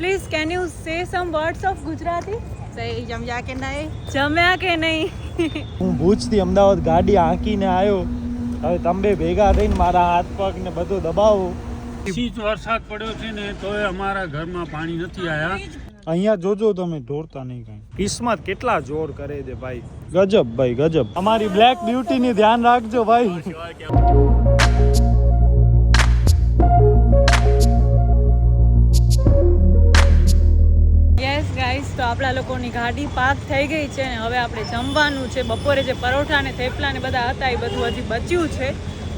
Please, can you say some words of Gujarati? Say જમ્યા કે નહીં? જમ્યા કે નહીં? હું ભુજથી અમદાવાદ ગાડી આંકીને આવ્યો. હવે તમે ભેગા થઈને મારા હાથ પગ ને બધું દબાવો. વરસાદ પડ્યો છે ને તોય અમારા ઘરમાં પાણી નથી આવ્યા. અહીંયા જોજો તમે ઢોરતા નહીં કઈ. કિસ્મત કેટલા જોર કરે છે ભાઈ. ગજબ ભાઈ ગજબ. અમારી બ્લેક બ્યુટી ની ધ્યાન રાખજો ભાઈ. યસ ગાઈસ, તો આપણા લોકોની ગાડી પાર્ક થઈ ગઈ છે ને હવે આપણે જમવાનું છે. બપોરે જે પરોઠા ને થેપલા ને બધા હતા એ બધું હજી બચ્યું છે.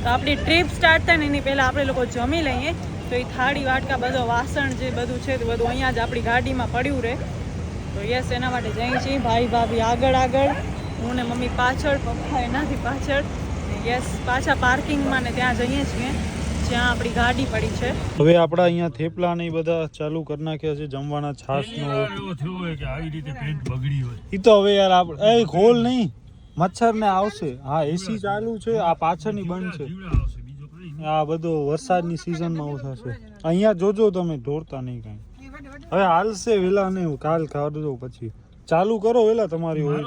તો આપણી ટ્રીપ સ્ટાર્ટ થાય ને એની પહેલાં આપણે લોકો જમી લઈએ. તો એ થાળી વાટકા બધો વાસણ જે બધું છે તે બધું અહીંયા જ આપણી ગાડીમાં પડ્યું રહે. તો યસ, એના માટે જઈએ છીએ. ભાઈ ભાભી આગળ આગળ, હું ને મમ્મી પાછળ, પપ્પા એનાથી પાછળ. યસ, પાછા પાર્કિંગમાં ને ત્યાં જઈએ છીએ જ્યાં આપણી ગાડી પડી છે. હવે આપણા અહીંયા થેપલા ને બધા ચાલુ કરી નાખ્યા છે જમવાના. છાશનો એવું થયું હોય કે આવી રીતે પેન્ટ બગડી હોય. ઈ તો હવે યાર આપણે એ ખોલ નહીં, મચ્છર ને આવશે. હા, એસી ચાલુ છે, આ પાછળની બંધ છે. આ બધો વરસાદની સિઝનમાં થશે. અહીંયા જોજો તમે ઢોરતા નહીં કઈ. હવે હાલશે વેલા નહીં, કાલ ખાધો પછી ચાલુ કરો વેલા તમારી હોય.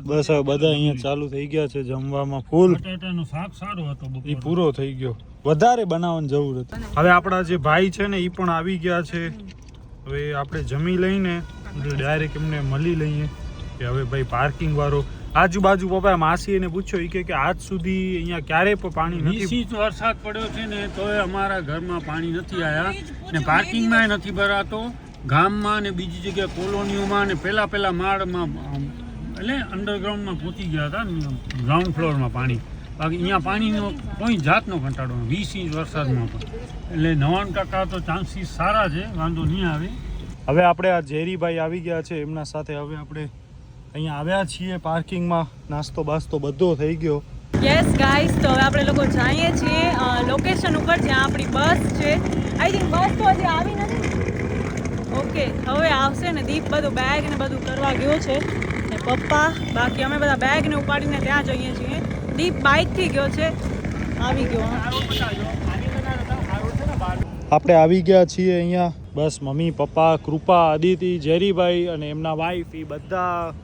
બસ હવે બધા અહીંયા ચાલુ થઈ ગયા છે જમવામાં ફૂલ. બટાટાનો શાક સારો હતો, એ પૂરો થઈ ગયો, વધારે બનાવવાની જરૂર હતી. હવે આપણા જે ભાઈ છે ને એ પણ આવી ગયા છે. હવે આપણે જમી લઈને ડાયરેક્ટ એમને મળી લઈએ કે હવે ભાઈ પાર્કિંગ વાળો આજુબાજુ પપ્પા માસી એને પૂછ્યો એ કે આજ સુધી અહીંયા ક્યારે પણ પાણી નથી. વરસાદ પડ્યો છે ને તોય અમારા ઘરમાં પાણી નથી આવ્યા ને પાર્કિંગમાં નથી ભરાતો. ગામમાં ને બીજી જગ્યાએ કોલોનીઓમાં ને પેલા માળમાં એટલે અંડરગ્રાઉન્ડમાં પહોંચી ગયા હતા ને ગ્રાઉન્ડ ફ્લોરમાં પાણી. બાકી અહીંયા પાણીનો કોઈ જાતનો ઘટાડો 20 ઇંચ વરસાદમાં પણ એટલે 99% તો ચાન્સીસ સારા છે, વાંધો નહીં આવે. હવે આપણે આ ઝેરીભાઈ આવી ગયા છે એમના સાથે. હવે આપણે અહીંયા આવ્યા છીએ પાર્કિંગમાં. નાસ્તો બાસ્તો બધો થઈ ગયો. યસ ગાઈસ, તો હવે આપણે લોકો જઈએ છીએ લોકેશન ઉપર જ્યાં આપણી બસ છે. આઈ થિંક બસ તો હજી આવી નથી. ઓકે, હવે આવશે ને. દીપ બધું બેગ ને બધું કરવા ગયો છે ને પપ્પા. બાકી અમે બધા બેગ ને ઉપાડીને ત્યાં જઈએ છીએ. દીપ બાઇકથી ગયો છે, આવી ગયો. આપણે આવી ગયા છીએ અહીંયા. બસ મમ્મી પપ્પા કૃપા અદિતિ ઝેરીભાઈ અને એમના વાઈફ એ બધા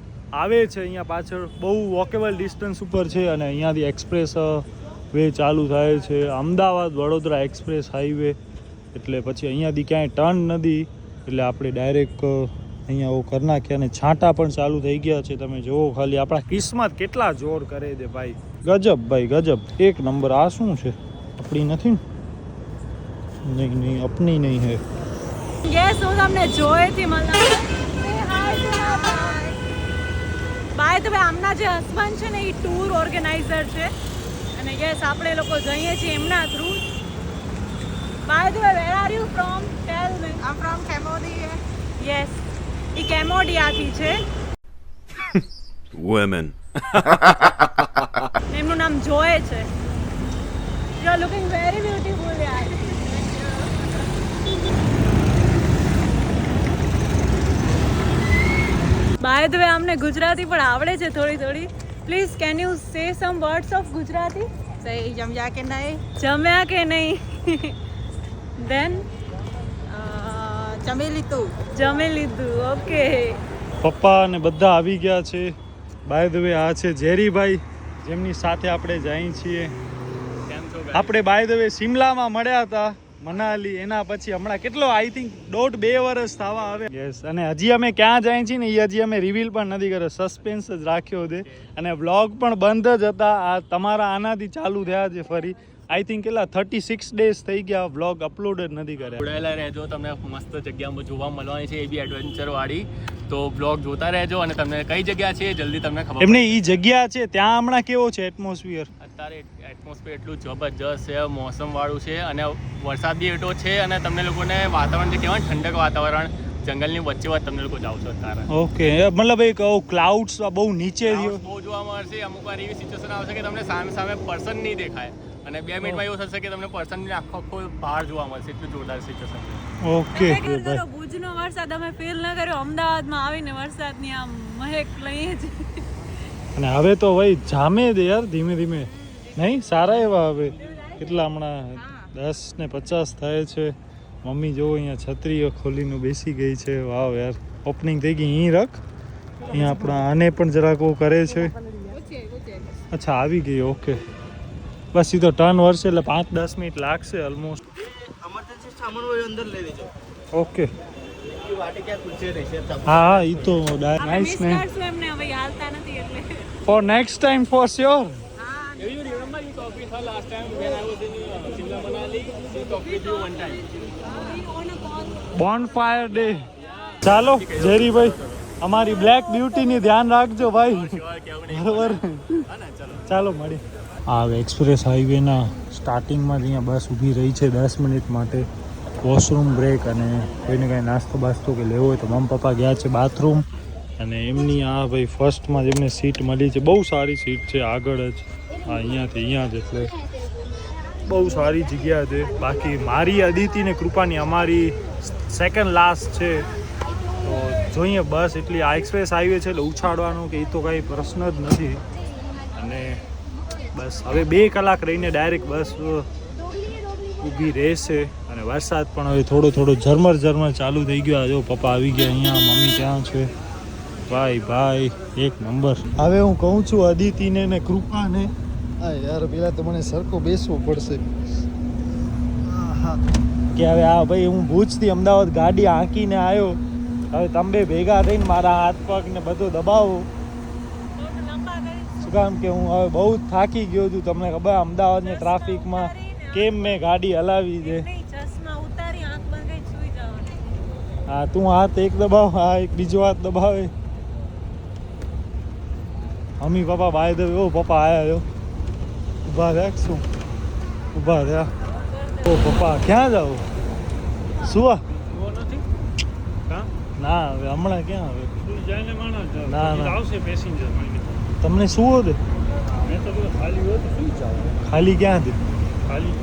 આવે છે અહીંયા પાછળ. બહુ વોકેબલ ડિસ્ટન્સ ઉપર છે અને અહીંયાથી એક્સપ્રેસ વે ચાલુ થાય છે, અમદાવાદ વડોદરા એક્સપ્રેસ હાઈવે. એટલે પછી અહીંયાથી ક્યાંય ટર્ન નથી એટલે આપણે ડાયરેક્ટ અહીંયા કરી નાખ્યા. અને છાંટા પણ ચાલુ થઈ ગયા છે. તમે જુઓ ખાલી આપણા કિસ્મત કેટલા જોર કરે છે ભાઈ. ગજબ ભાઈ ગજબ, એક નંબર. આ શું છે? આપણી નથી ને? નહીં અપની નહીં હે. યસ, હું તમને જોયેથી મળ્યા. બાય ધ વે, આમના જે હસબન્ડ છે ને એ ટૂર ઓર્ગેનાઇઝર છે અને યસ આપણે લોકો જઈએ છીએ એમના through. By the way, where are you from? Tell me. I'm from Cambodia. Yes, એ કેમ્બોડિયાથી છે. Women. એમનું નામ જોય છે. You are looking very beautiful યાર. બાય ધ વે, અમને ગુજરાતી પણ આવડે છે થોડી થોડી. Please, can you say some words of Gujarati? Say જમ્યા કે નહીં? જમ્યા કે નહીં? ધેન જમી લીધું. જમી લીધું. ઓકે. પપ્પા અને બધા આવી ગયા છે. બાય ધ વે, આ છે ઝેરીભાઈ જેમની સાથે આપણે જઈએ છીએ. આપણે બાય ધ વે શિમલામાં મળ્યા હતા, મનાલી. એના પછી હમણાં કેટલો આઈ થિંક 1.5-2 વર્ષ થવા આવે. યસ, અને હજી અમે ક્યાં જાય છીએ ને એ હજી અમે રિવીલ પણ નથી કર્યો, સસ્પેન્સ જ રાખ્યો છે. અને વ્લોગ પણ બંધ જ હતા. આ તમારા આનાથી ચાલુ થયા છે ફરી. આઈ થિંક કેટલા 36 ડેઝ થઈ ગયા વ્લોગ અપલોડ જ નથી કર્યા. જોડાયેલા રહેજો, તમને મસ્ત જગ્યા જોવા મળવાની છે, એ બી એડવેન્ચર વાળી. તો બ્લોગ જોતા રહેજો અને તમને કઈ જગ્યા છે જલ્દી તમને ખબર એમને એ જગ્યા છે ત્યાં હમણાં કેવો છે એટમોસ્ફિયર? અત્યારે એટમોસ્ફિયર એટલું જબરજસ્ત છે, મોસમ વાળું છે અને વરસાદ બી એટલો છે અને તમને લોકોને વાતાવરણ જે કહેવાય ઠંડક વાતાવરણ, જંગલની વચ્ચે તમને લોકો જાઓ છો અત્યારે. ઓકે, મતલબ એક ક્લાઉડ્સ બહુ નીચે બહુ જોવા મળશે. અમુક વાર એવી સિચ્યુએશન આવશે કે તમને સામે પર્સન નહીં દેખાય અને 2 મિનિટમાં એવું થશે કે તમને પર્સન આખો બહાર જોવા મળશે. એટલું જોરદાર સિચ્યુએશન છે. ઓકે, ભુજનો વરસાદ અમે ફીલ ન કર્યો, અમદાવાદમાં આવીને વરસાદની આમ મહેક લઈએ છીએ. અને હવે તો ભાઈ જામે દે યાર ધીમે ધીમે. નહીં સારા એવા હવે કેટલા હમણાં 10 ને 50 થાય છે. મમ્મી જો અહીંયા છત્રીઓ ખોલીને બેસી ગઈ છે. વાવ યાર, ઓપનિંગ થઈ ગઈ. અહીં રખ, અહીંયા આપણા આને પણ જરાક ઓ કરે છે. અચ્છા આવી ગઈ, ઓકે. બસ એ તો ટર્ન વરસે એટલે 5-10 મિનિટ લાગશે ઓલમોસ્ટ. इमरजेंसी सामान वो अंदर ले लीजिए ઓકે, ये वाटे क्या कुछ रहे હા હા, એ તો આપણે નાઇસ મિસ ને. કરશું એમને, હવે હાલતા નથી એટલે. For next time for sure. Do you remember you talked with her last time when I was in Shimla Manali? She talked with you one time. Bonfire day. ચાલો જેરીભાઈ, અમારી બ્લેક બ્યુટીની ધ્યાન રાખજો ભાઈ. બરોબર, ચાલો મળી. આ એક્સપ્રેસ હાઈવેના સ્ટાર્ટિંગમાં જ અહીંયા બસ ઊભી રહી છે 10 મિનિટ માટે. વોશરૂમ બ્રેક અને કોઈને કાંઈ નાસ્તો બાસ્તો કે લેવો હોય તો મમ્મી પપ્પા ગયા છે બાથરૂમ. અને એમની આ ભાઈ ફર્સ્ટમાં જ એમને સીટ મળી છે. બહુ સારી સીટ છે, આગળ જ. હા, અહીંયાથી અહીંયા જ, એટલે બહુ સારી જગ્યા છે. બાકી મારી, અદિતિ ને કૃપાની અમારી સેકન્ડ લાસ્ટ છે. તો જોઈએ, બસ એટલી આ એક્સપ્રેસ હાઈવે છે એટલે ઉછાળવાનું કે એ તો કાંઈ પ્રશ્ન જ નથી. અને બસ હવે 2 કલાક રહીને ડાયરેક્ટ બસ ઊભી રહેશે. અને વરસાદ પણ હવે થોડો થોડો ઝરમર ચાલુ થઈ ગયો. જો પપ્પા આવી ગયા અહીંયા, મમ્મી ત્યાં છે. ભાઈ એક નંબર. હવે હું કહું છું અદિતિને ને કૃપાને, હા યાર, પેલા તો મને સરખો બેસવું પડશે. કે હવે આ ભાઈ હું ભુજથી અમદાવાદ ગાડી હાંકીને આવ્યો. હવે તમે બે ભેગા થઈને મારા હાથ પગ ને બધું દબાવો. શું કામ કે હું હવે બહુ જ થાકી ગયો છું. તમને ખબર અમદાવાદની ટ્રાફિકમાં કેમ મેં ગાડી હલાવી છે. ચશ્મા ઉતારી આંખ બંધ કરી સુઈ જવાનું. હા, તું હાથ એક દબાવ, હા એક બીજો હાથ દબાવે. મમ્મી પપ્પા બાય દે. ઓ પપ્પા આયા જો, ઊભા રાખ. શું ઊભા રહ્યા? ઓ પપ્પા ક્યાં જાઓ? શું? ના હવે હમણાં ક્યાં? હવે જઈને માણસ ના, ના. આવશે પેસેન્જર. તમને શું હોત? મેં તો કીધું ખાલી હોય તો શું ચાલે? ખાલી ક્યાં હતી? ખાલી